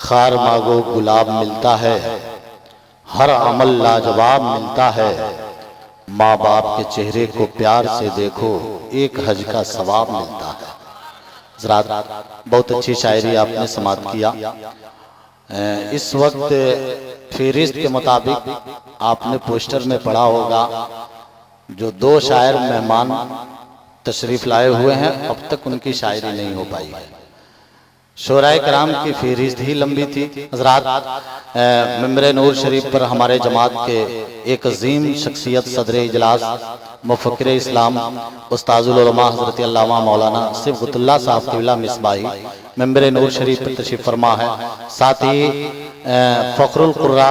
खार मांगो गुलाब मिलता है, हर अमल लाजवाब मिलता है। माँ बाप के चेहरे को प्यार से देखो, एक हज का सवाब मिलता है। हज़रात, बहुत अच्छी शायरी आपने समाप्त किया। इस वक्त फहरिस्त के मुताबिक आपने पोस्टर में पढ़ा होगा, जो 2 शायर मेहमान तशरीफ लाए हुए हैं, अब तक उनकी शायरी नहीं हो पाई है। शोराए कराम की फहरिस्त ही लंबी थी। हज़रात, मिंबर नूर शरीफ पर हमारे जमात के एक अजीम शख्सियत सदर इजलास मुफक्किर इस्लाम उस्ताजुल उलमा हज़रत अल्लामा मौलाना सिफ़ुतुल्लाह साहब क़िबला मिसबाही मिंबर नूर शरीफ पर तशरीफ़ फरमा है। साथ ही फ़ख्रुल क़ुर्रा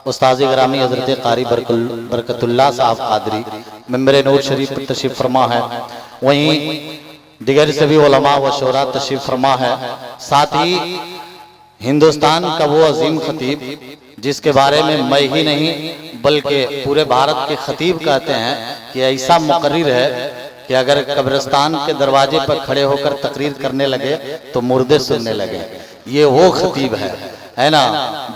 उस्ताद ग्रामी हज़रत कारी बरकतुल्लाह साहब कादरी मिंबर नूर शरीफ पर तशरीफ़ फरमा है। वहीं दिगर सभी उलमा व शोरा तशरीफ़ फरमा है। साथ ही हिंदुस्तान का वो अजीम खतीब जिसके बारे में मैं ही नहीं बल्कि पूरे भारत के खतीब कहते हैं कि ऐसा मुकर्रिर है कि अगर कब्रिस्तान के दरवाजे पर खड़े होकर तकरीर करने लगे तो मुर्दे सुनने लगे। ये वो खतीब है ना।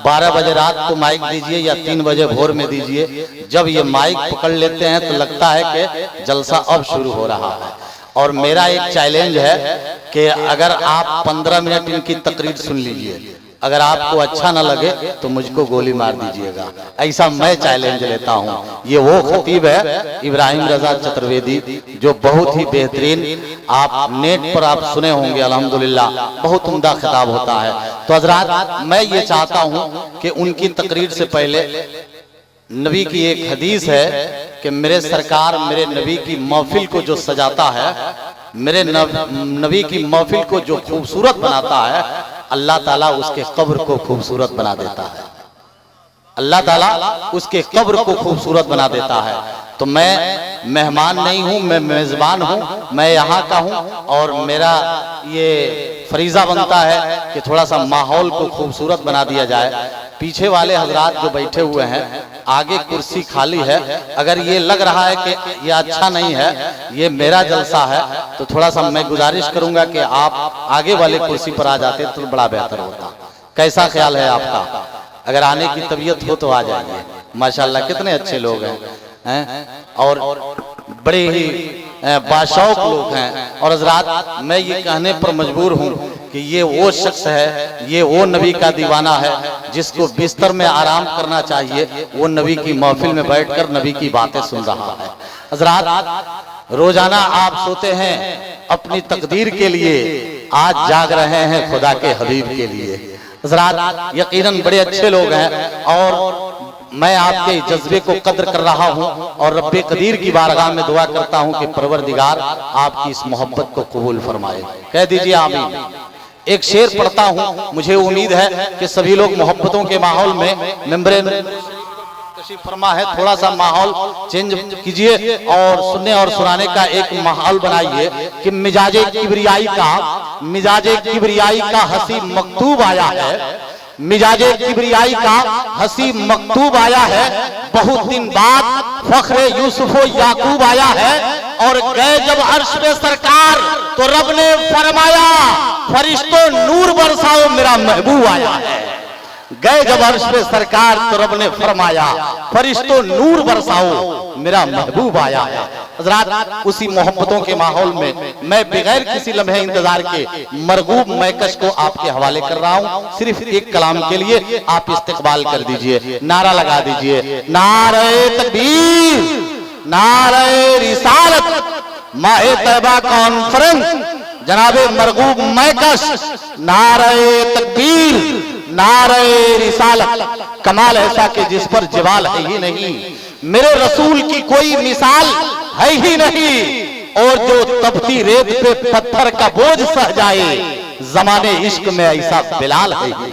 12 बजे रात को माइक दीजिए या 3 बजे भोर में दीजिए, जब ये माइक पकड़ लेते हैं तो लगता है कि जलसा अब शुरू हो रहा है। और मेरा एक चैलेंज है कि अगर आप 15 मिनट इनकी तकरीर सुन लीजिए, अगर आपको अच्छा ना लगे तो मुझको गोली मार दीजिएगा, ऐसा मैं चैलेंज लेता हूँ। ये वो खतीब है इब्राहिम रजा चतुर्वेदी, जो बहुत ही बेहतरीन, आप नेट पर आप सुने होंगे, अल्हम्दुलिल्लाह बहुत उम्दा खिताब होता है। तो हज़रात, मैं ये चाहता हूँ कि उनकी तकरीर से पहले नबी की एक हदीस है कि मेरे सरकार मेरे नबी की महफिल को जो सजाता है, मेरे नबी की महफिल को जो खूबसूरत बनाता है, अल्लाह ताला उसके कब्र को खूबसूरत बना देता है। अल्लाह ताला उसके कब्र को खूबसूरत बना देता है। तो मैं मेहमान नहीं हूँ, मैं मेज़बान हूँ, मैं यहाँ का हूँ और मेरा ये फरीज़ा बनता है कि थोड़ा सा माहौल को खूबसूरत बना दिया जाए। पीछे वाले हजरात जो बैठे हुए हैं, आगे कुर्सी खाली है, अगर ये लग रहा है कि ये अच्छा नहीं है, ये मेरा जलसा है, तो थोड़ा सा मैं गुजारिश करूंगा कि आप आगे वाले कुर्सी पर आ जाते तो बड़ा बेहतर होता। कैसा ख्याल है आपका? अगर आने की तबीयत हो तो आ जाइए। माशाल्लाह कितने अच्छे लोग हैं और बड़े ही बाशौक लोग हैं। और हजरात, मैं ये कहने पर मजबूर हूँ कि ये वो शख्स है, ये वो नबी का दीवाना है जिसको बिस्तर में आराम करना चाहिए, वो नबी की महफिल में बैठकर नबी की बातें सुन रहा है। हजरात, रोजाना आप सोते हैं अपनी तकदीर के लिए, आज जाग रहे हैं खुदा के हबीब के लिए। हजरात, यकीनन बड़े अच्छे लोग हैं और मैं आपके जज्बे को कद्र कर रहा हूँ और रब्बे कदीर की बारगाह में दुआ करता हूँ कि परवरदिगार आपकी इस मोहब्बत को कबूल फरमाए। कह दीजिए आमीन। एक शेर पढ़ता हूँ, मुझे उम्मीद है कि सभी लोग मोहब्बतों के माहौल में मेंबरे तशरीफ फरमा है, थोड़ा सा माहौल चेंज कीजिए और सुनने और सुनाने का एक माहौल बनाइए कि मिजाजे किबरियाई का हंसी मकतूब आया है, मिजाजे किबरियाई का हंसी मकतूब आया है। बहुत दिन बाद फख्रे यूसुफ याकूब आया है और गए जब अर्श पे सरकार तो रब ने फरमाया फरिश्तों नूर बरसाओ मेरा महबूब आया है। गए जब अर्श पे सरकार तो रब ने फरमाया फरिश्तों नूर बरसाओ मेरा महबूब आया है। हज़रात, उसी मोहब्बतों के माहौल में मैं बगैर किसी लम्हे इंतजार के मरगूब मैकश को आपके हवाले कर रहा हूँ। सिर्फ एक कलाम के लिए आप इस्तकबाल कर दीजिए, नारा लगा दीजिए, नारे तकबीर, नारे रिसालत, माहे तैबा कॉन्फ्रेंस, जनाबे मरगूब मैकश, नारे तकबीर, नारे रिसालत। कमाल ऐसा कि जिस पर जवाल है ही नहीं, मेरे रसूल की कोई मिसाल है ही नहीं, और जो तपती रेत पे पत्थर का बोझ सह जाए, जमाने इश्क में ऐसा बिलाल है ही नहीं।